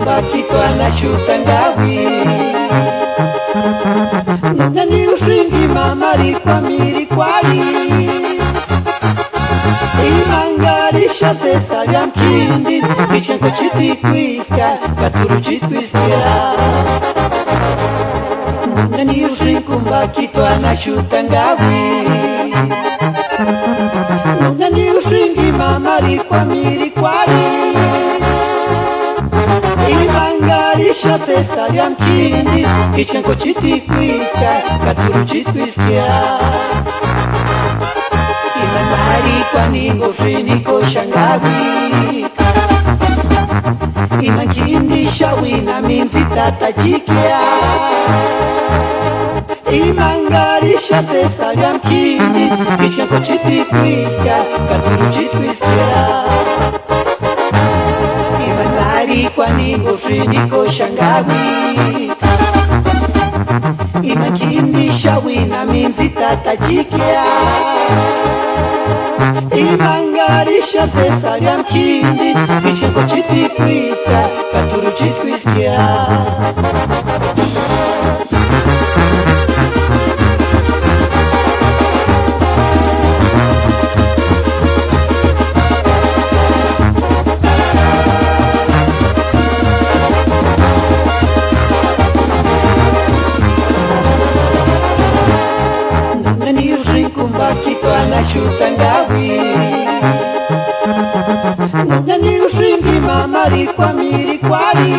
Bakito anashuta ngawi nani ushingi mamari kwa miri kwali imangarisha sesa ya mkindi ichenko chiti kwiska katuru chitwiskira nani ushingi bakito anashuta ngawi nani ushingi mamari kwa miri kwali imangarisha sesa ya mkindi ichenko chiti kwiska katuru chitwiskira imanari kwa ningo shiniko shangawi imankindi shawina minzi tata jikia imangarisha sesa ya mkindi ichenko chiti kwiska katuru chitwiskira kwa ningo shiniko shangawi imakindi shawina minzi tata jikia imangarisha sesa ya mkindi ichenko chiti kwiska katuru chitwiskira Bakito anashuta ngawi nani ushingi mamari kwa miri kwali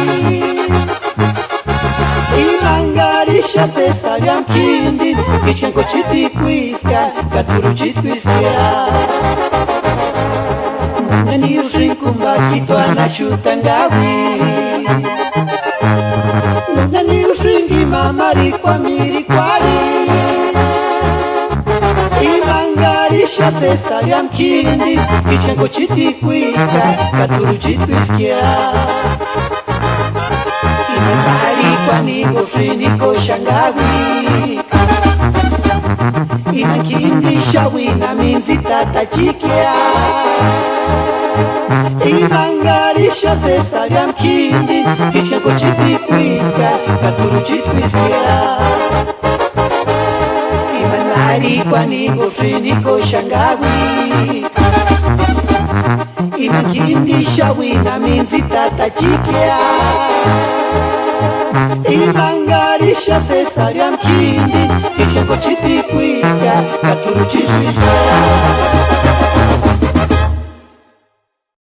imangarisha sesa ya mkindi ichenko chiti kwiska katuru chitwiskira nani ushingi bakito anashuta ngawi nani ushingi mamari kwa miri kwali imangarisha sesa ya mkindi ichenko chiti kwiska katuru chitwiskira imebali kwa ningo shiniko shangawi imankindi shawina minzi tata jikia imangarisha sesa ya mkindi ichenko chiti kwiska katuru chitwiskira imanari kwa ningo shiniko shangawi imankindi shawina minzi tata jikia imangarisha sesa ya mkindi ichenko chiti kwiska katuru chitwiskira